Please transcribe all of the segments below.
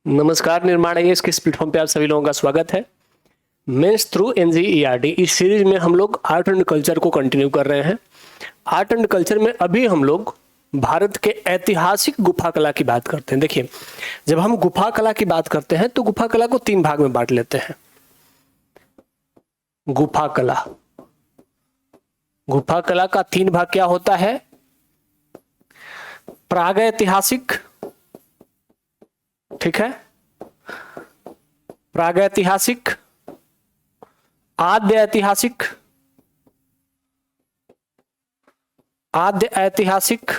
नमस्कार, निर्माण है इसके इस प्लेटफॉर्म पे आप सभी लोगों का स्वागत है। मेंस थ्रू एनजीईआरटी इस सीरीज में हम लोग आर्ट एंड कल्चर को कंटिन्यू कर रहे हैं। आर्ट एंड कल्चर में अभी हम लोग भारत के ऐतिहासिक गुफा कला की बात करते हैं। देखिए, जब हम गुफा कला की बात करते हैं तो गुफा कला को तीन भाग में बांट लेते हैं। गुफा कला, गुफा कला का तीन भाग क्या होता है? प्रागैतिहासिक, ठीक है, प्रागैतिहासिक, आद्य ऐतिहासिक, आद्य ऐतिहासिक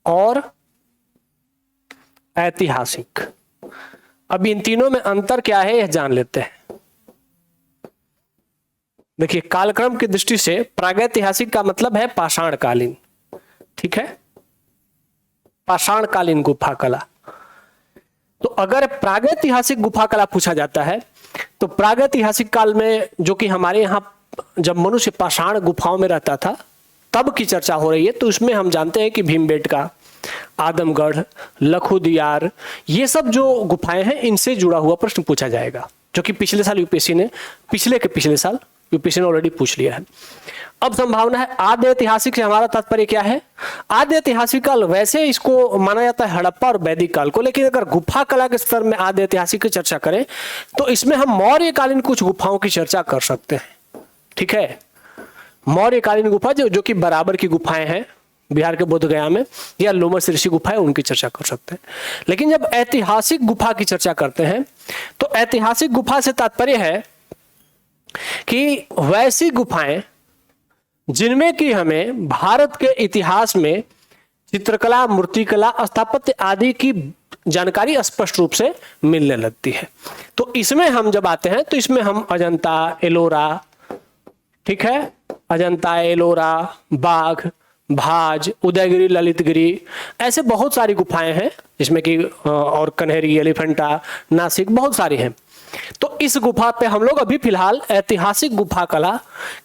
और ऐतिहासिक। अब इन तीनों में अंतर क्या है यह जान लेते हैं। देखिए, कालक्रम की दृष्टि से प्रागैतिहासिक का मतलब है पाषाणकालीन, ठीक है, पाषाणकालीन गुफा कला। तो अगर प्रागैतिहासिक गुफा कला पूछा जाता है तो प्रागैतिहासिक काल में, जो कि हमारे यहाँ जब मनुष्य पाषाण गुफाओं में रहता था तब की चर्चा हो रही है, तो इसमें हम जानते हैं कि भीमबेटका, आदमगढ़, लखुदियार, ये सब जो गुफाएं हैं इनसे जुड़ा हुआ प्रश्न पूछा जाएगा, जो कि पिछले साल यूपीएससी ने पिछले साल यूपीएससी ने ऑलरेडी पूछ लिया है। अब संभावना है आद्य ऐतिहासिक से हमारा तात्पर्य क्या है? आद्य ऐतिहासिक काल वैसे इसको माना जाता है हड़प्पा और वैदिक काल को, लेकिन अगर गुफा कला के स्तर में आद्य ऐतिहासिक की चर्चा करें तो इसमें हम मौर्यकालीन कुछ गुफाओं की चर्चा कर सकते हैं, ठीक है। मौर्यकालीन गुफा जो कि बराबर की गुफाएं हैं बिहार के बोधगया में, या लोमस ऋषि गुफा है, उनकी चर्चा कर सकते हैं। लेकिन जब ऐतिहासिक गुफा की चर्चा करते हैं तो ऐतिहासिक गुफा से तात्पर्य है कि वैसी गुफाएं जिनमें कि हमें भारत के इतिहास में चित्रकला, मूर्तिकला, स्थापत्य आदि की जानकारी स्पष्ट रूप से मिलने लगती है। तो इसमें हम जब आते हैं तो इसमें हम अजंता, एलोरा, ठीक है, अजंता, एलोरा, बाघ, भाज, उदयगिरी, ललितगिरी, ऐसे बहुत सारी गुफाएं हैं जिसमें कि और कन्हेरी, एलिफेंटा, नासिक, बहुत सारी हैं। तो इस गुफा पे हम लोग अभी फिलहाल ऐतिहासिक गुफा कला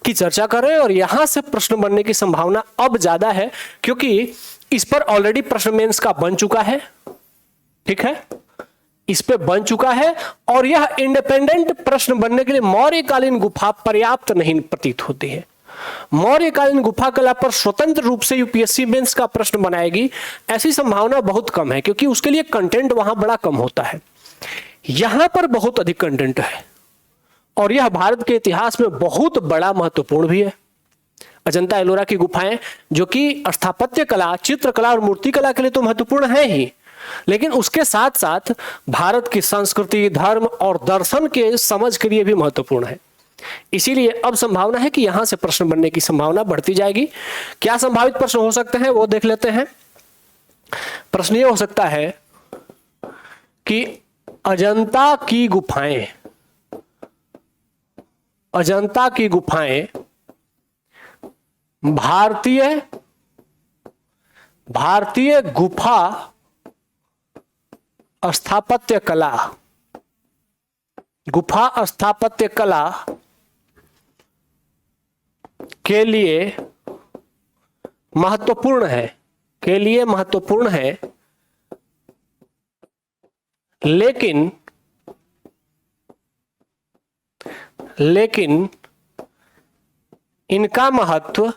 की चर्चा कर रहे हैं और यहां से प्रश्न बनने की संभावना अब ज्यादा है क्योंकि इस पर ऑलरेडी प्रश्न मेंस का बन चुका है, ठीक है, इस पे बन चुका है और यह इंडिपेंडेंट प्रश्न बनने के लिए मौर्यकालीन गुफा पर्याप्त नहीं प्रतीत होती है। मौर्यकालीन गुफा कला पर स्वतंत्र रूप से यूपीएससी मेंस का प्रश्न बनाएगी ऐसी संभावना बहुत कम है, क्योंकि उसके लिए कंटेंट वहां बड़ा कम होता है। यहां पर बहुत अधिक कंटेंट है और यह भारत के इतिहास में बहुत बड़ा महत्वपूर्ण भी है। अजंता, एलोरा की गुफाएं जो कि स्थापत्य कला, चित्रकला और मूर्तिकला के लिए तो महत्वपूर्ण है ही, लेकिन उसके साथ साथ भारत की संस्कृति, धर्म और दर्शन के समझ के लिए भी महत्वपूर्ण है। इसीलिए अब संभावना है कि यहां से प्रश्न बनने की संभावना बढ़ती जाएगी। क्या संभावित प्रश्न हो सकते हैं वो देख लेते हैं। प्रश्न ये हो सकता है कि अजंता की गुफाएं, अजंता की गुफाएं भारतीय गुफा स्थापत्य कला, गुफा स्थापत्य कला के लिए महत्वपूर्ण है, के लिए महत्वपूर्ण है, लेकिन इनका महत्व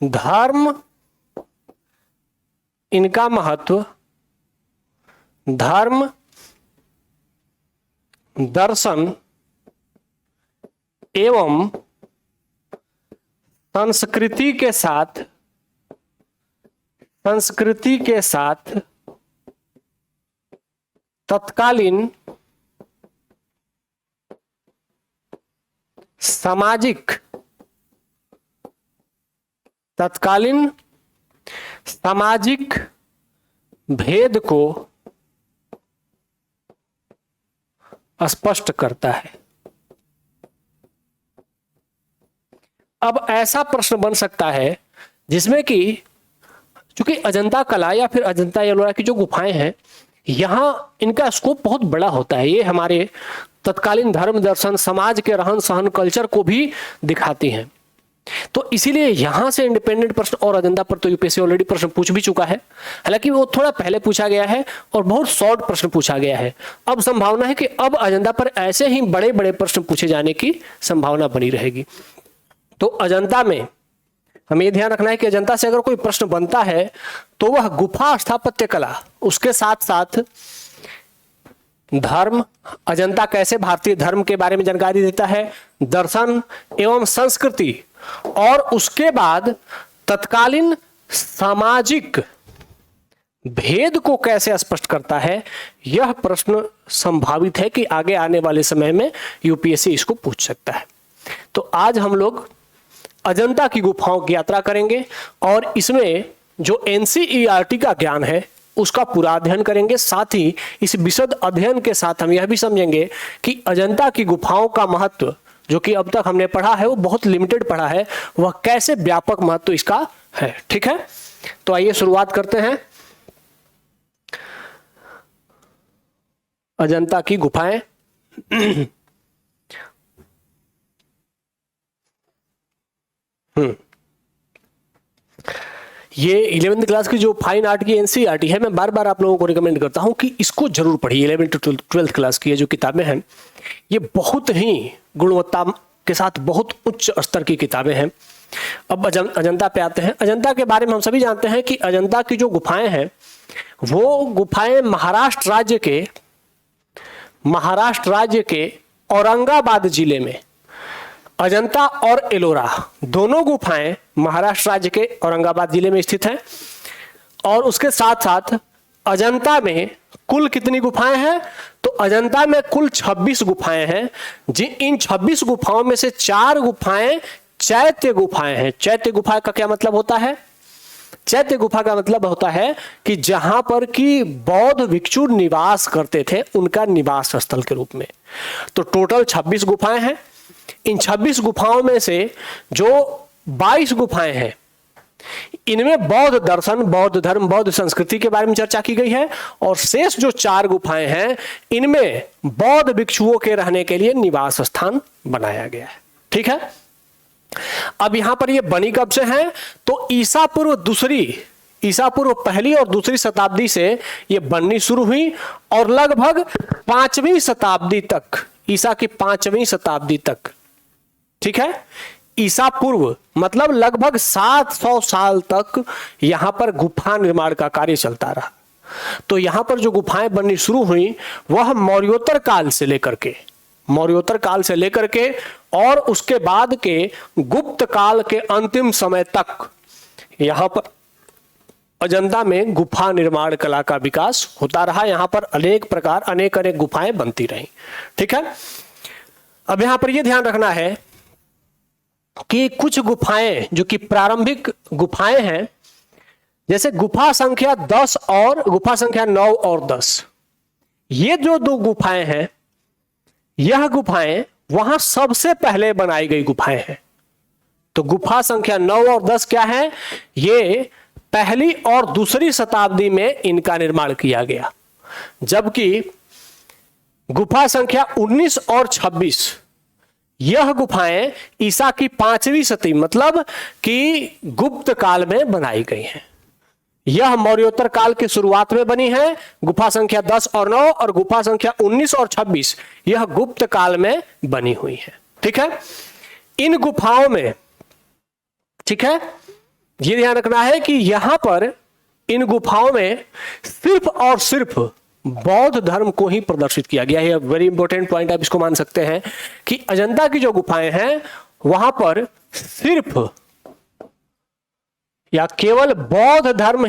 धर्म, इनका महत्व धर्म, दर्शन एवं संस्कृति के साथ तत्कालीन सामाजिक भेद को स्पष्ट करता है। अब ऐसा प्रश्न बन सकता है जिसमें कि चूंकि अजंता कला या फिर अजंता एलोरा की जो गुफाएं हैं, यहां इनका स्कोप बहुत बड़ा होता है। ये हमारे तत्कालीन धर्म, दर्शन, समाज के रहन सहन, कल्चर को भी दिखाती हैं। तो इसीलिए यहां से इंडिपेंडेंट प्रश्न और अजंता पर तो यूपीएससी ऑलरेडी प्रश्न पूछ भी चुका है, हालांकि वो थोड़ा पहले पूछा गया है और बहुत शॉर्ट प्रश्न पूछा गया है। अब संभावना है कि अब अजंता पर ऐसे ही बड़े बड़े प्रश्न पूछे जाने की संभावना बनी रहेगी। तो अजंता में हमें यह ध्यान रखना है कि अजंता से अगर कोई प्रश्न बनता है तो वह गुफा स्थापत्य कला, उसके साथ साथ धर्म, अजंता कैसे भारतीय धर्म के बारे में जानकारी देता है, दर्शन एवं संस्कृति, और उसके बाद तत्कालीन सामाजिक भेद को कैसे स्पष्ट करता है, यह प्रश्न संभावित है कि आगे आने वाले समय में यूपीएससी इसको पूछ सकता है। तो आज हम लोग अजंता की गुफाओं की यात्रा करेंगे और इसमें जो एनसीईआरटी का ज्ञान है उसका पूरा अध्ययन करेंगे। साथ ही इस विशद अध्ययन के साथ हम यह भी समझेंगे कि अजंता की गुफाओं का महत्व जो कि अब तक हमने पढ़ा है वो बहुत लिमिटेड पढ़ा है, वह कैसे व्यापक महत्व इसका है। ठीक है, तो आइए शुरुआत करते हैं। अजंता की गुफाएं ये 11वीं क्लास की जो फाइन आर्ट की एनसीईआरटी है, मैं बार बार आप लोगों को रिकमेंड करता हूं कि इसको जरूर पढ़िए। 11वीं टू 12th क्लास की ये जो किताबें हैं ये बहुत ही गुणवत्ता के साथ बहुत उच्च स्तर की किताबें हैं। अब अजंता पे आते हैं। अजंता के बारे में हम सभी जानते हैं कि अजंता की जो गुफाएं हैं वो गुफाएं महाराष्ट्र राज्य के औरंगाबाद जिले में, अजंता और एलोरा दोनों गुफाएं महाराष्ट्र राज्य के औरंगाबाद जिले में स्थित हैं। और उसके साथ साथ अजंता में कुल कितनी गुफाएं हैं, तो अजंता में कुल 26 गुफाएं हैं। इन 26 गुफाओं में से 4 गुफाएं चैत्य गुफाएं हैं। चैत्य गुफा का क्या मतलब होता है? चैत्य गुफा का मतलब होता है कि जहां पर कि बौद्ध भिक्षु निवास करते थे, उनका निवास स्थल के रूप में। तो टोटल 26 गुफाएं हैं। इन 26 गुफाओं में से जो 22 गुफाएं हैं इनमें बौद्ध दर्शन, बौद्ध धर्म, बौद्ध संस्कृति के बारे में चर्चा की गई है, और शेष जो 4 गुफाएं हैं इनमें बौद्ध भिक्षुओं के रहने के लिए निवास स्थान बनाया गया है। ठीक है, अब यहां पर ये बनी कब से है, तो ईसा पूर्व पहली और दूसरी शताब्दी से ये बननी शुरू हुई और लगभग 5वीं शताब्दी तक, ईसा की 5वीं शताब्दी तक, ठीक है, ईसा पूर्व मतलब लगभग 700 साल तक यहां पर गुफा निर्माण का कार्य चलता रहा। तो यहां पर जो गुफाएं बननी शुरू हुई वह मौर्योत्तर काल से लेकर के और उसके बाद के गुप्त काल के अंतिम समय तक यहां पर अजंता में गुफा निर्माण कला का विकास होता रहा। यहां पर अनेक गुफाएं बनती रही। ठीक है, अब यहां पर यह ध्यान रखना है कि कुछ गुफाएं जो कि प्रारंभिक गुफाएं हैं, जैसे गुफा संख्या 10 और गुफा संख्या 9 और 10, ये जो 2 गुफाएं हैं, यह गुफाएं वहां सबसे पहले बनाई गई गुफाएं हैं। तो गुफा संख्या 9 और 10 क्या है, ये पहली और दूसरी शताब्दी में इनका निर्माण किया गया, जबकि गुफा संख्या 19 और 26 यह गुफाएं ईसा की 5वीं शताब्दी मतलब कि गुप्त काल में बनाई गई हैं। यह मौर्योत्तर काल की शुरुआत में बनी है, गुफा संख्या 10 और 9, और गुफा संख्या 19 और 26 यह गुप्त काल में बनी हुई है। ठीक है, इन गुफाओं में, ठीक है, यह ध्यान रखना है कि यहां पर इन गुफाओं में सिर्फ और सिर्फ बौद्ध धर्म को ही प्रदर्शित किया गया है। वेरी इंपॉर्टेंट पॉइंट, आप इसको मान सकते हैं कि अजंता की जो गुफाएं हैं वहां पर सिर्फ या केवल बौद्ध धर्म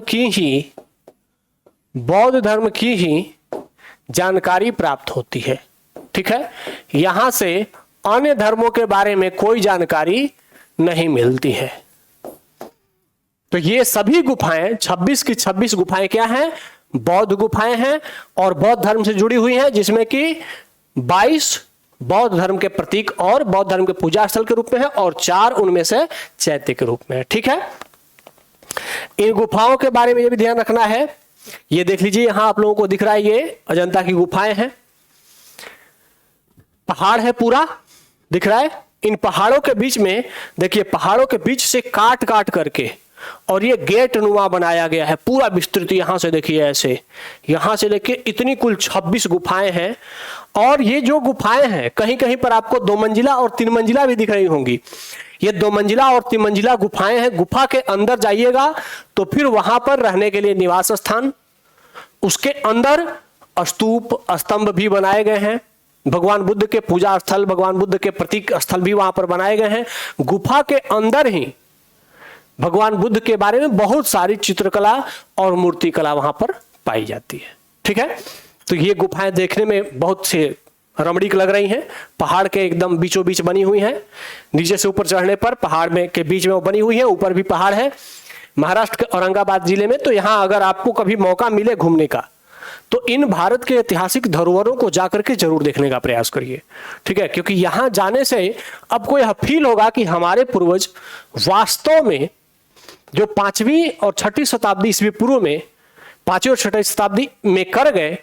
की ही जानकारी प्राप्त होती है। ठीक है, यहां से अन्य धर्मों के बारे में कोई जानकारी नहीं मिलती है। तो ये सभी गुफाएं 26 की 26 गुफाएं क्या हैं, बौद्ध गुफाएं हैं और बौद्ध धर्म से जुड़ी हुई हैं, जिसमें कि 22 बौद्ध धर्म के प्रतीक और बौद्ध धर्म के पूजा स्थल के रूप में है और 4 उनमें से चैत्य के रूप में है। ठीक है, इन गुफाओं के बारे में यह भी ध्यान रखना है। ये देख लीजिए, यहां आप लोगों को दिख रहा है, ये अजंता की गुफाएं हैं। पहाड़ है पूरा, दिख रहा है, इन पहाड़ों के बीच में देखिए, पहाड़ों के बीच से काट काट करके और ये गेट नुमा बनाया गया है, पूरा विस्तृत। यहां से देखिए ऐसे, यहां से लेके इतनी कुल 26 गुफाएं हैं। और ये जो गुफाएं हैं, कहीं कहीं पर आपको 2 मंजिला और 3 मंजिला भी दिख रही होंगी। ये 2 मंजिला और 3 मंजिला गुफाएं हैं। गुफा के अंदर जाइएगा तो फिर वहां पर रहने के लिए निवास स्थान, उसके अंदर स्तूप स्तंभ भी बनाए गए हैं। भगवान बुद्ध के पूजा स्थल, भगवान बुद्ध के प्रतीक स्थल भी वहां पर बनाए गए हैं। गुफा के अंदर ही भगवान बुद्ध के बारे में बहुत सारी चित्रकला और मूर्ति कला वहां पर पाई जाती है। ठीक है, तो ये गुफाएं देखने में बहुत से रमणीक लग रही हैं। पहाड़ के एकदम बीचों बीच बनी हुई हैं। नीचे से ऊपर चढ़ने पर पहाड़ में के बीच में वो बनी हुई है, ऊपर भी पहाड़ है। महाराष्ट्र के औरंगाबाद जिले में। तो यहाँ अगर आपको कभी मौका मिले घूमने का, तो इन भारत के ऐतिहासिक धरोहरों को जाकर के जरूर देखने का प्रयास करिए। ठीक है, क्योंकि यहां जाने से आपको यह फील होगा कि हमारे पूर्वज वास्तव में जो 5वीं और 6वीं शताब्दी ईस्वी पूर्व में, 5वीं और 6वीं शताब्दी में कर गए,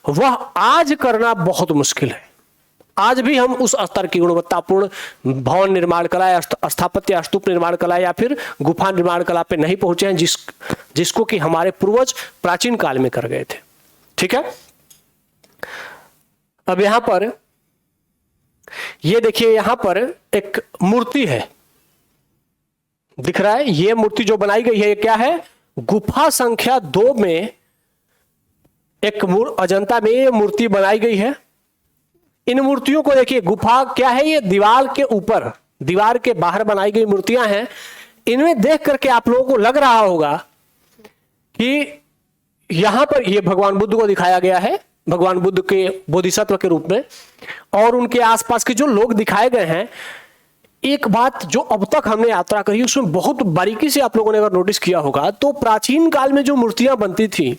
वह आज करना बहुत मुश्किल है। आज भी हम उस स्तर की गुणवत्तापूर्ण भवन निर्माण कला या स्थापत्य स्तूप निर्माण कला या फिर गुफा निर्माण कला पे नहीं पहुंचे हैं जिसको कि हमारे पूर्वज प्राचीन काल में कर गए थे। ठीक है, अब यहां पर ये देखिए, यहां पर एक मूर्ति है, दिख रहा है। ये मूर्ति जो बनाई गई है, ये क्या है? गुफा संख्या 2 में एक अजंता में ये मूर्ति बनाई गई है। इन मूर्तियों को देखिए, गुफा क्या है? ये दीवार के ऊपर, दीवार के बाहर बनाई गई मूर्तियां हैं। इनमें देख करके आप लोगों को लग रहा होगा कि यहां पर ये भगवान बुद्ध को दिखाया गया है, भगवान बुद्ध के बोधिसत्व के रूप में, और उनके आसपास के जो लोग दिखाए गए हैं। एक बात जो अब तक हमने यात्रा करी, उसमें बहुत बारीकी से आप लोगों ने अगर नोटिस किया होगा, तो प्राचीन काल में जो मूर्तियां बनती थी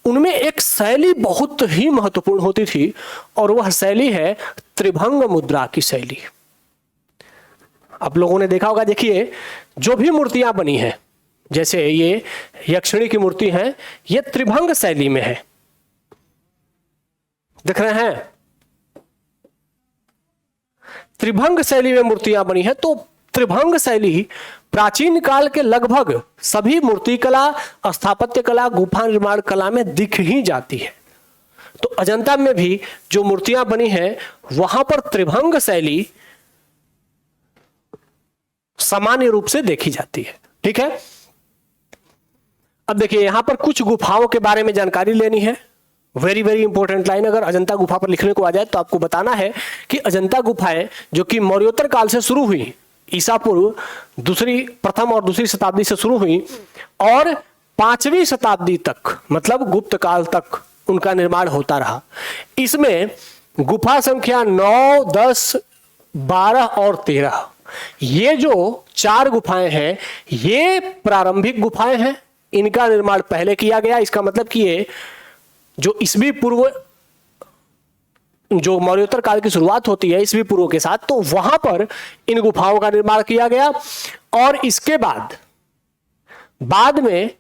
उनमें एक शैली बहुत ही महत्वपूर्ण होती थी, और वह शैली है त्रिभंग मुद्रा की शैली। आप लोगों ने देखा होगा, देखिए जो भी मूर्तियां बनी हैं, जैसे ये यक्षिणी की मूर्ति है, ये त्रिभंग शैली में है, देख रहे हैं? त्रिभंग शैली में मूर्तियां बनी है। तो त्रिभंग शैली प्राचीन काल के लगभग सभी मूर्तिकला, स्थापत्य कला, गुफा निर्माण कला में दिख ही जाती है। तो अजंता में भी जो मूर्तियां बनी हैं, वहां पर त्रिभंग शैली सामान्य रूप से देखी जाती है। ठीक है, अब देखिए यहां पर कुछ गुफाओं के बारे में जानकारी लेनी है। वेरी वेरी इंपॉर्टेंट लाइन, अगर अजंता गुफा पर लिखने को आ जाए तो आपको बताना है कि अजंता गुफाएं जो कि मौर्योत्तर काल से शुरू हुई, ईसा पूर्व प्रथम और दूसरी शताब्दी से शुरू हुई, और 5वीं शताब्दी तक, मतलब गुप्त काल तक उनका निर्माण होता रहा। इसमें गुफा संख्या 9, 10, 12 और 13, ये जो 4 गुफाएं हैं, ये प्रारंभिक गुफाएं हैं। इनका निर्माण पहले किया गया। इसका मतलब कि ये जो ईस्वी पूर्व, जो मौर्योत्तर काल की शुरुआत होती है ईस्वी पूर्व के साथ, तो वहां पर इन गुफाओं का निर्माण किया गया। और इसके बाद में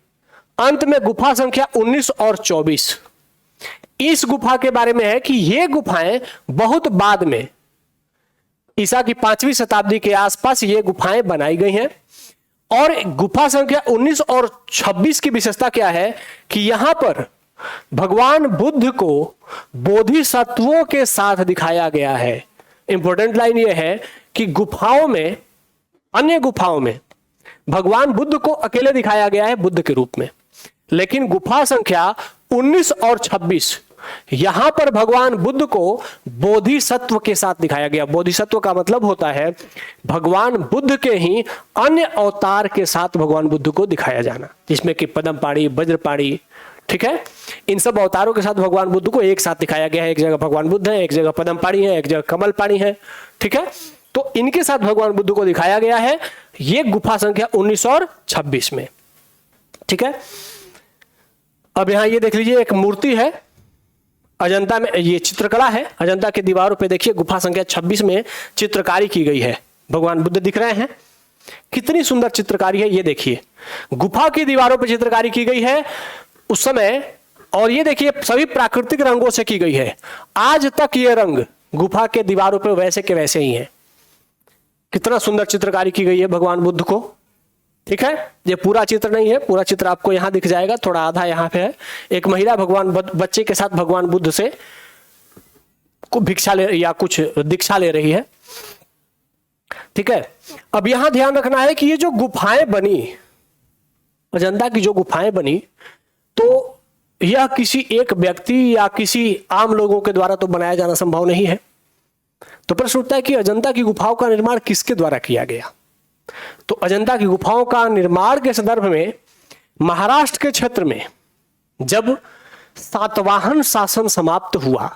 अंत में गुफा संख्या 19 और 24, इस गुफा के बारे में है कि ये गुफाएं बहुत बाद में, ईसा की 5वीं शताब्दी के आसपास ये गुफाएं बनाई गई हैं। और गुफा संख्या 19 और 26 की विशेषता क्या है कि यहां पर भगवान बुद्ध को बोधिसत्वों के साथ दिखाया गया है। इंपॉर्टेंट लाइन यह है कि गुफाओं में, अन्य गुफाओं में भगवान बुद्ध को अकेले दिखाया गया है बुद्ध के रूप में, लेकिन गुफा संख्या 19 और 26 यहां पर भगवान बुद्ध को बोधिसत्व के साथ दिखाया गया। बोधिसत्व का मतलब होता है भगवान बुद्ध के ही अन्य अवतार के साथ भगवान बुद्ध को दिखाया जाना, जिसमें कि पद्मपाणि, वज्रपाणि, ठीक है, इन सब अवतारों के साथ भगवान बुद्ध को एक साथ दिखाया गया है। एक जगह भगवान बुद्ध है, एक जगह पद्मपाणि है, एक जगह कमलपाणि है। ठीक है, तो इनके साथ भगवान बुद्ध को दिखाया गया है, ये गुफा संख्या 19 और 26 में। ठीक है, अब यहां ये देख लीजिए, एक मूर्ति है अजंता में, ये चित्रकला है। अजंता की दीवारों पे देखिए गुफा संख्या 26 में चित्रकारी की गई है। भगवान बुद्ध दिख रहे हैं, कितनी सुंदर चित्रकारी है। ये देखिए गुफा की दीवारों पे चित्रकारी की गई है उस समय, और ये देखिए सभी प्राकृतिक रंगों से की गई है। आज तक ये रंग गुफा के दीवारों पे वैसे के वैसे ही हैं। कितना सुंदर चित्रकारी की गई है भगवान बुद्ध को। ठीक है, ये पूरा चित्र नहीं है, पूरा चित्र आपको यहां दिख जाएगा, थोड़ा आधा यहां पे है। एक महिला भगवान बच्चे के साथ भगवान बुद्ध से भिक्षा ले या कुछ दीक्षा ले रही है। ठीक है, अब यहां ध्यान रखना है कि ये जो गुफाएं बनी, अजंता की जो गुफाएं बनी, तो यह किसी एक व्यक्ति या किसी आम लोगों के द्वारा तो बनाया जाना संभव नहीं है। तो प्रश्न उठता है कि अजंता की गुफाओं का निर्माण किसके द्वारा किया गया। तो अजंता की गुफाओं का निर्माण के संदर्भ में महाराष्ट्र के क्षेत्र में जब सातवाहन शासन समाप्त हुआ,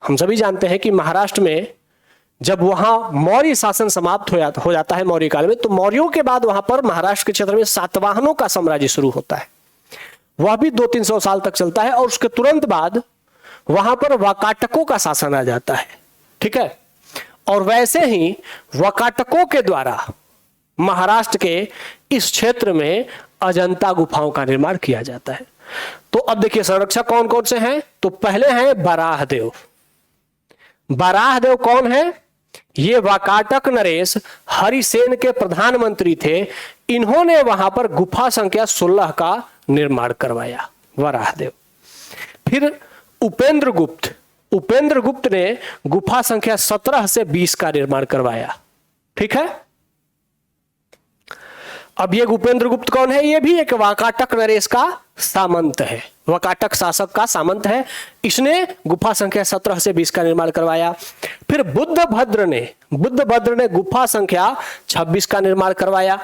हम सभी जानते हैं कि महाराष्ट्र में जब वहां मौर्य शासन समाप्त हो जाता है मौर्य काल में, तो मौर्यों के बाद वहां पर महाराष्ट्र के क्षेत्र में सातवाहनों का साम्राज्य शुरू होता है। वह भी 200-300 साल तक चलता है और उसके तुरंत बाद वहां पर वाकाटकों का शासन आ जाता है। ठीक है, और वैसे ही वाकाटकों के द्वारा महाराष्ट्र के इस क्षेत्र में अजंता गुफाओं का निर्माण किया जाता है। तो अब देखिए संरक्षक कौन कौन से हैं। तो पहले हैं बराहदेव। बराहदेव कौन है? ये वाकाटक नरेश हरिसेन के प्रधानमंत्री थे। इन्होंने वहां पर गुफा संख्या 16 का निर्माण करवाया, वराहदेव। फिर उपेंद्र गुप्त, उपेंद्र गुप्त ने गुफा संख्या 17 से 20 का निर्माण करवाया। ठीक है, अब ये उपेंद्र गुप्त कौन है? ये भी एक वाकाटक नरेश का सामंत है, वाकाटक शासक का सामंत है। इसने गुफा संख्या 17 से 20 का निर्माण करवाया। फिर बुद्धभद्र ने गुफा संख्या 26 का निर्माण करवाया।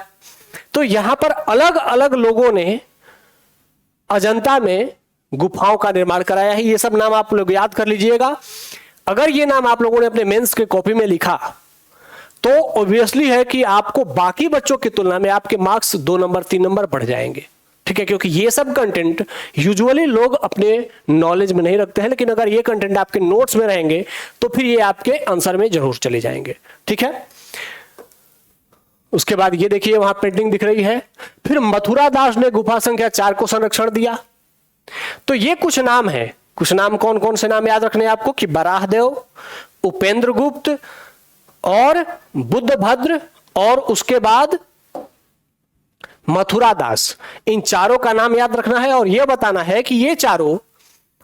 तो यहां पर अलग अलग लोगों ने अजंता में गुफाओं का निर्माण कराया है। ये सब नाम आप लोग याद कर लीजिएगा। अगर ये नाम आप लोगों ने अपने मेंस के कॉपी में लिखा तो ऑब्वियसली है कि आपको बाकी बच्चों की तुलना में आपके मार्क्स 2 नंबर 3 नंबर बढ़ जाएंगे। ठीक है, क्योंकि ये सब कंटेंट यूजुअली लोग अपने नॉलेज में नहीं रखते हैं, लेकिन अगर ये कंटेंट आपके नोट्स में रहेंगे तो फिर ये आपके आंसर में जरूर चले जाएंगे। ठीक है, उसके बाद ये देखिए वहां पेंटिंग दिख रही है। फिर मथुरा दास ने गुफा संख्या 4 को संरक्षण दिया। तो ये कुछ नाम है, कुछ नाम कौन कौन से नाम याद रखने हैं आपको कि बराहदेव, उपेंद्र गुप्त और बुद्धभद्र और उसके बाद मथुरा दास। इन चारों का नाम याद रखना है और यह बताना है कि ये चारों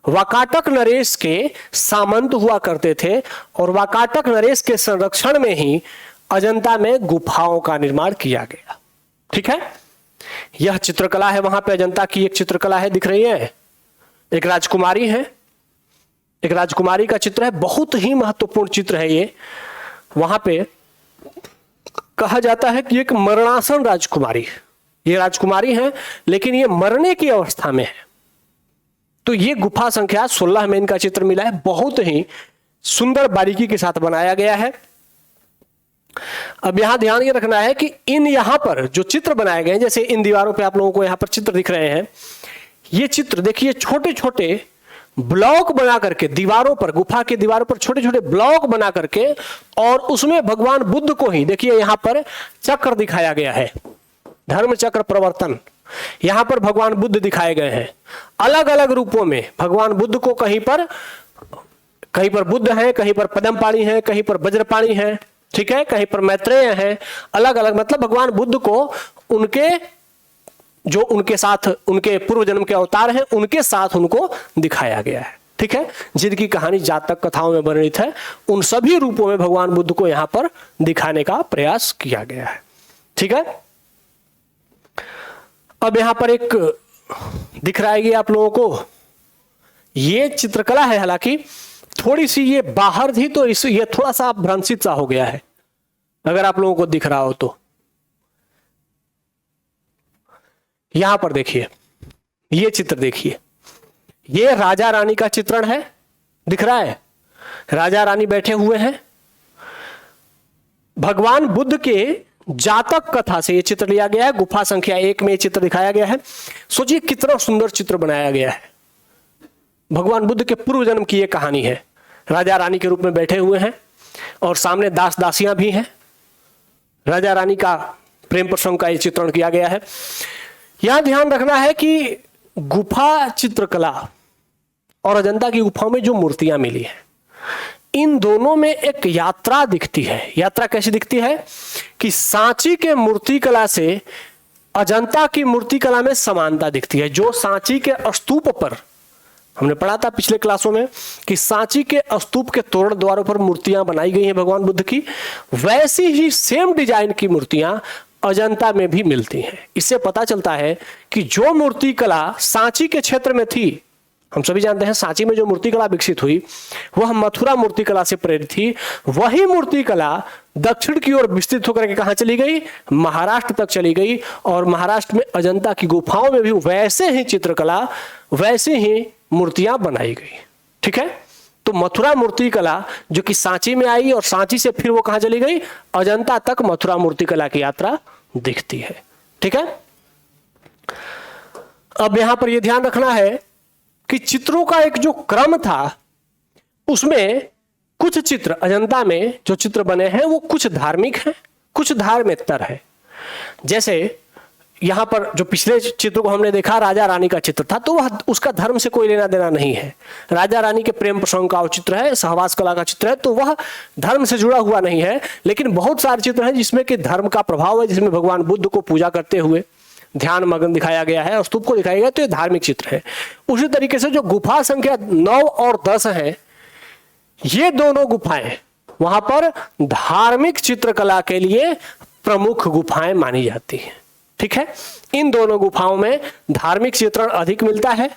वाकाटक नरेश के सामंत हुआ करते थे और वाकाटक नरेश के संरक्षण में ही अजंता में गुफाओं का निर्माण किया गया। ठीक है, यह चित्रकला है, वहां पे अजंता की एक चित्रकला है, दिख रही है। एक राजकुमारी है, एक राजकुमारी का चित्र है, बहुत ही महत्वपूर्ण चित्र है ये। वहां पे कहा जाता है कि एक मरणासन राजकुमारी, ये राजकुमारी है लेकिन ये मरने की अवस्था में है। तो ये गुफा संख्या 16 में इनका चित्र मिला है, बहुत ही सुंदर बारीकी के साथ बनाया गया है। अब यहां ध्यान ये रखना है कि इन यहां पर जो चित्र बनाए गए हैं, जैसे इन दीवारों पे आप लोगों को यहां पर चित्र दिख रहे हैं, ये चित्र देखिए छोटे छोटे ब्लॉक बना करके दीवारों पर, गुफा के दीवारों पर छोटे छोटे ब्लॉक बना करके और उसमें भगवान बुद्ध को ही देखिए यहां पर चक्र दिखाया गया है, धर्म चक्र प्रवर्तन। यहां पर भगवान बुद्ध दिखाए गए हैं अलग अलग रूपों में। भगवान बुद्ध को कहीं पर बुद्ध है, कहीं पर पद्मपाणि है, कहीं पर वज्रपाणि है। ठीक है, कहीं पर मैत्रेय है, अलग अलग, मतलब भगवान बुद्ध को उनके जो उनके साथ उनके पूर्व जन्म के अवतार हैं उनके साथ उनको दिखाया गया है। ठीक है, जिनकी कहानी जातक कथाओं में वर्णित है, उन सभी रूपों में भगवान बुद्ध को यहां पर दिखाने का प्रयास किया गया है। ठीक है, अब यहां पर एक दिख रहा है ये आप लोगों को, ये चित्रकला है, हालांकि थोड़ी सी ये बाहर थी तो ये थोड़ा सा भ्रंशित सा हो गया है, अगर आप लोगों को दिख रहा हो तो। यहां पर देखिए, ये चित्र देखिए, ये राजा रानी का चित्रण है, दिख रहा है, राजा रानी बैठे हुए हैं। भगवान बुद्ध के जातक कथा से ये चित्र लिया गया है, गुफा संख्या 1 में ये चित्र दिखाया गया है। सोचिए कितना सुंदर चित्र बनाया गया है। भगवान बुद्ध के पूर्व जन्म की ये कहानी है, राजा रानी के रूप में बैठे हुए हैं और सामने दास दासियां भी हैं। राजा रानी का प्रेम प्रसंग का ये चित्रण किया गया है। यहां ध्यान रखना है कि गुफा चित्रकला और अजंता की गुफाओं में जो मूर्तियां मिली हैं, इन दोनों में एक यात्रा दिखती है। यात्रा कैसी दिखती है कि सांची के मूर्तिकला से अजंता की मूर्तिकला में समानता दिखती है। जो सांची के स्तूप पर, हमने पढ़ा था पिछले क्लासों में कि सांची के स्तूप के तोरण द्वारों पर मूर्तियां बनाई गई हैं भगवान बुद्ध की, वैसी ही सेम डिजाइन की मूर्तियां अजंता में भी मिलती हैं। इससे पता चलता है कि जो मूर्तिकला सांची के क्षेत्र में थी, हम सभी जानते हैं सांची में जो मूर्तिकला विकसित हुई वह मथुरा मूर्तिकला से प्रेरित थी। वही मूर्तिकला दक्षिण की ओर विस्तृत होकर के कहां चली गई, महाराष्ट्र तक चली गई, और महाराष्ट्र में अजंता की गुफाओं में भी वैसे ही चित्रकला, वैसे ही मूर्तियां बनाई गई। ठीक है, तो मथुरा मूर्तिकला जो कि सांची में आई और सांची से फिर वो कहां चली गई, अजंता तक मथुरा मूर्तिकला की यात्रा दिखती है। ठीक है, अब यहां पर यह ध्यान रखना है कि चित्रों का एक जो क्रम था उसमें कुछ चित्र अजंता में जो चित्र बने हैं वो कुछ धार्मिक हैं, कुछ धार्मिकतर है। जैसे यहां पर जो पिछले चित्र को हमने देखा राजा रानी का चित्र था, तो वह उसका धर्म से कोई लेना देना नहीं है। राजा रानी के प्रेम प्रसंग का चित्र है, सहवास कला का चित्र है, तो वह धर्म से जुड़ा हुआ नहीं है। लेकिन बहुत सारे चित्र हैं जिसमें कि धर्म का प्रभाव है, जिसमें भगवान बुद्ध को पूजा करते हुए ध्यान मग्न दिखाया गया है और स्तूप को दिखाया गया, तो ये धार्मिक चित्र है। उसी तरीके से जो गुफा संख्या 9 और 10 है, ये दोनों गुफाएं वहां पर धार्मिक चित्रकला के लिए प्रमुख गुफाएं मानी जाती हैं। ठीक है, इन दोनों गुफाओं में धार्मिक चित्रण अधिक मिलता है,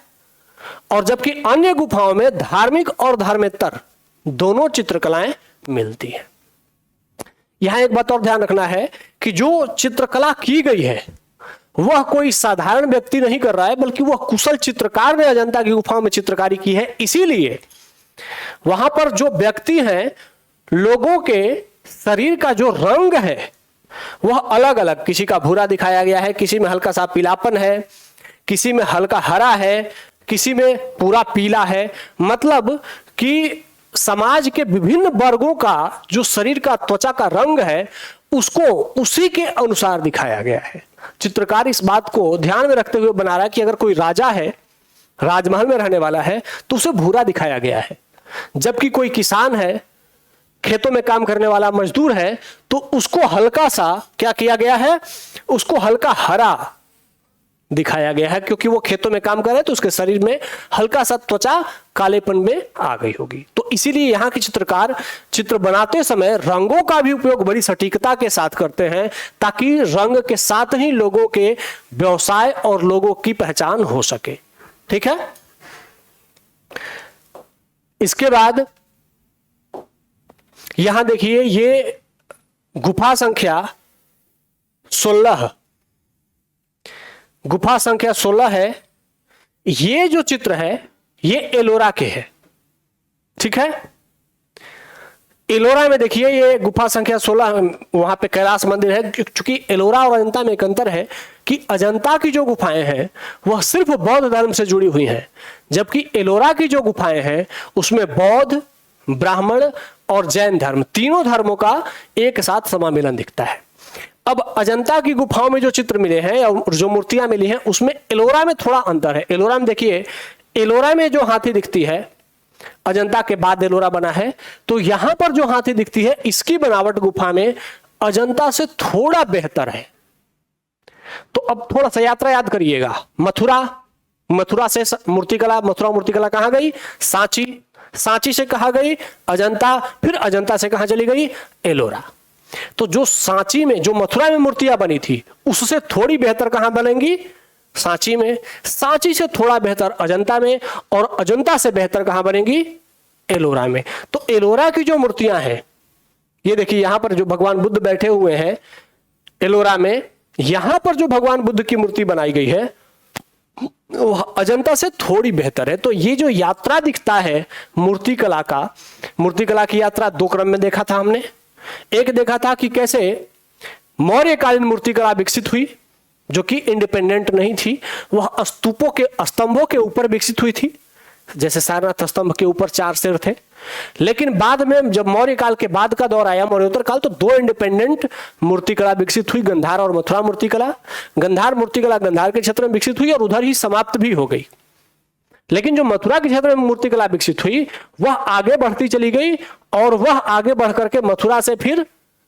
और जबकि अन्य गुफाओं में धार्मिक और धार्मिकतर दोनों चित्रकलाएं मिलती हैं। यहां एक बात और ध्यान रखना है कि जो चित्रकला की गई है वह कोई साधारण व्यक्ति नहीं कर रहा है, बल्कि वह कुशल चित्रकार ने अजंता की गुफाओं में चित्रकारी की है। इसीलिए वहां पर जो व्यक्ति हैं, लोगों के शरीर का जो रंग है वह अलग अलग, किसी का भूरा दिखाया गया है, किसी में हल्का सा पीलापन है, किसी में हल्का हरा है, किसी में पूरा पीला है। मतलब कि समाज के विभिन्न वर्गों का जो शरीर का त्वचा का रंग है उसको उसी के अनुसार दिखाया गया है। चित्रकार इस बात को ध्यान में रखते हुए बना रहा है कि अगर कोई राजा है, राजमहल में रहने वाला है, तो उसे भूरा दिखाया गया है, जबकि कोई किसान है, खेतों में काम करने वाला मजदूर है, तो उसको हल्का सा क्या किया गया है, उसको हल्का हरा दिखाया गया है, क्योंकि वो खेतों में काम कर रहे हैं तो उसके शरीर में हल्का सा त्वचा कालेपन में आ गई होगी। तो इसीलिए यहाँ के चित्रकार चित्र बनाते समय रंगों का भी उपयोग बड़ी सटीकता के साथ करते हैं, ताकि रंग के साथ ही लोगों के व्यवसाय और लोगों की पहचान हो सके। ठीक है, इसके बाद यहां देखिए, ये गुफा संख्या 16, गुफा संख्या 16 है। ये जो चित्र है ये एलोरा के है। ठीक है, एलोरा में देखिए ये गुफा संख्या 16, वहां पे कैलाश मंदिर है। क्योंकि एलोरा और अजंता में एक अंतर है कि अजंता की जो गुफाएं हैं वह सिर्फ बौद्ध धर्म से जुड़ी हुई हैं, जबकि एलोरा की जो गुफाएं हैं उसमें बौद्ध, ब्राह्मण और जैन धर्म, तीनों धर्मों का एक साथ समामेलन दिखता है। अब अजंता की गुफाओं में जो चित्र मिले हैं और जो मूर्तियां मिली हैं उसमें एलोरा में थोड़ा अंतर है। एलोरा में देखिए, एलोरा में जो हाथी दिखती है, अजंता के बाद एलोरा बना है, तो यहां पर जो हाथी दिखती है इसकी बनावट गुफा में अजंता से थोड़ा बेहतर है। तो अब थोड़ा सा यात्रा याद करिएगा। मथुरा से मूर्तिकला, मथुरा मूर्तिकला कहां गई, सांची, सांची से कहां गई, अजंता, फिर अजंता से कहां चली गई, एलोरा। तो जो सांची में, जो मथुरा में मूर्तियां बनी थी उससे थोड़ी बेहतर कहां बनेंगी, सांची में, सांची से थोड़ा बेहतर अजंता में, और अजंता से बेहतर कहां बनेंगी, एलोरा में। तो एलोरा की जो मूर्तियां हैं, ये देखिए यहां पर जो भगवान बुद्ध बैठे हुए हैं एलोरा में, यहां पर जो भगवान बुद्ध की मूर्ति बनाई गई है वह अजंता से थोड़ी बेहतर है। तो ये जो यात्रा दिखता है मूर्तिकला का, मूर्तिकला की यात्रा दो क्रम में देखा था हमने। एक देखा था कि कैसे मौर्यकालीन मूर्तिकला विकसित हुई, जो कि इंडिपेंडेंट नहीं थी, वह स्तूपों के स्तंभों के ऊपर विकसित हुई थी, जैसे सारनाथ स्तंभ के ऊपर 4 सिर थे। लेकिन बाद में जब मौर्य काल के बाद का दौर आया, मौर्योत्तर काल, तो 2 इंडिपेंडेंट मूर्तिकला विकसित हुई, गंधार और मथुरा मूर्तिकला। गंधार मूर्तिकला गंधार के क्षेत्र में विकसित हुई और उधर ही समाप्त भी हो गई। लेकिन जो मथुरा के क्षेत्र में मूर्तिकला विकसित हुई वह आगे बढ़ती चली गई और वह आगे बढ़ करके मथुरा से फिर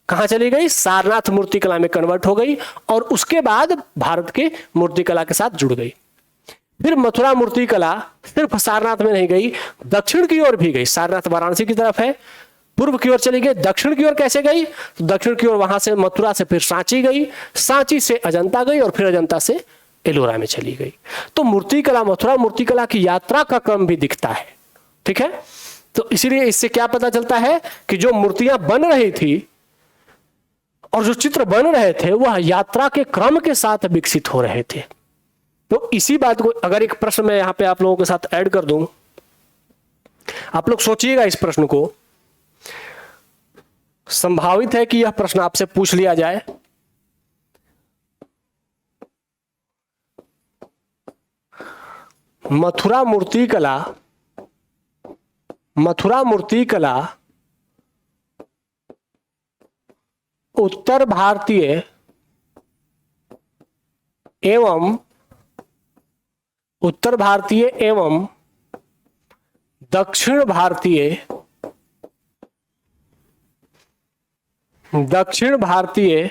कहां चली गई, सारनाथ मूर्तिकला में कन्वर्ट हो गई और उसके बाद भारत के मूर्तिकला के साथ जुड़ गई। फिर मथुरा मूर्तिकला सिर्फ सारनाथ में नहीं गई, दक्षिण की ओर भी गई। सारनाथ वाराणसी की तरफ है, पूर्व की ओर चली गई। दक्षिण की ओर कैसे गई, तो दक्षिण की ओर वहां से मथुरा से फिर सांची गई, सांची से अजंता गई और फिर अजंता से एलोरा में चली गई। तो मूर्तिकला, मथुरा मूर्तिकला की यात्रा का क्रम भी दिखता है। ठीक है, तो इसीलिए इससे क्या पता चलता है कि जो मूर्तियां बन रही थी और जो चित्र बन रहे थे वह यात्रा के क्रम के साथ विकसित हो रहे थे। तो इसी बात को अगर एक प्रश्न मैं यहां पे आप लोगों के साथ ऐड कर दूं, आप लोग सोचिएगा इस प्रश्न को, संभावित है कि यह प्रश्न आपसे पूछ लिया जाए। मथुरा मूर्तिकला उत्तर भारतीय एवं दक्षिण भारतीय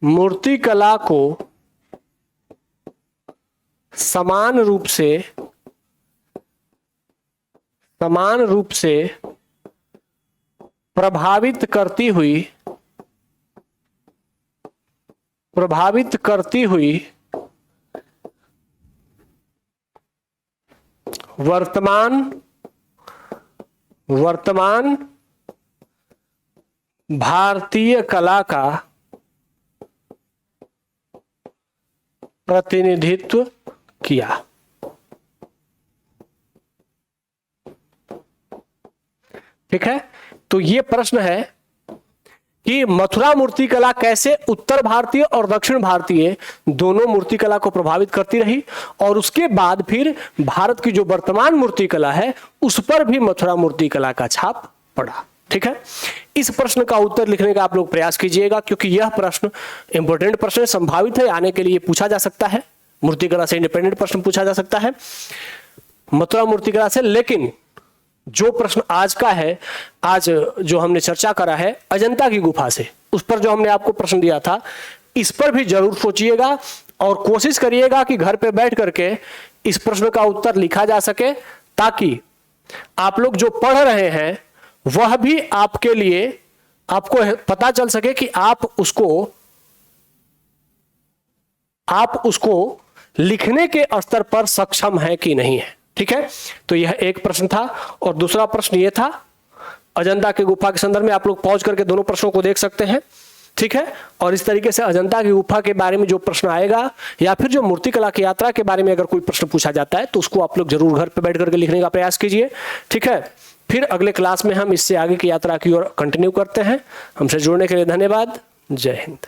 मूर्तिकला को समान रूप से प्रभावित करती हुई वर्तमान भारतीय कला का प्रतिनिधित्व किया। ठीक है, तो ये प्रश्न है कि मथुरा मूर्तिकला कैसे उत्तर भारतीय और दक्षिण भारतीय दोनों मूर्तिकला को प्रभावित करती रही और उसके बाद फिर भारत की जो वर्तमान मूर्तिकला है उस पर भी मथुरा मूर्तिकला का छाप पड़ा। ठीक है, इस प्रश्न का उत्तर लिखने का आप लोग प्रयास कीजिएगा क्योंकि यह प्रश्न इंपॉर्टेंट प्रश्न है, संभावित है आने के लिए पूछा जा सकता है। मूर्तिकला से इंडिपेंडेंट प्रश्न पूछा जा सकता है मथुरा मूर्तिकला से, लेकिन जो प्रश्न आज का है, आज जो हमने चर्चा करा है अजंता की गुफा से, उस पर जो हमने आपको प्रश्न दिया था, इस पर भी जरूर सोचिएगा और कोशिश करिएगा कि घर पे बैठ करके इस प्रश्न का उत्तर लिखा जा सके ताकि आप लोग जो पढ़ रहे हैं वह भी आपके लिए, आपको पता चल सके कि आप उसको लिखने के स्तर पर सक्षम है कि नहीं है। ठीक है, तो यह एक प्रश्न था और दूसरा प्रश्न यह था अजंता की गुफा के संदर्भ में। आप लोग पॉज करके दोनों प्रश्नों को देख सकते हैं। ठीक है, और इस तरीके से अजंता की गुफा के बारे में जो प्रश्न आएगा या फिर जो मूर्तिकला की यात्रा के बारे में अगर कोई प्रश्न पूछा जाता है तो उसको आप लोग जरूर घर पे बैठ करके लिखने का प्रयास कीजिए। ठीक है, फिर अगले क्लास में हम इससे आगे की यात्रा की ओर कंटिन्यू करते हैं। हमसे जुड़ने के लिए धन्यवाद। जय हिंद।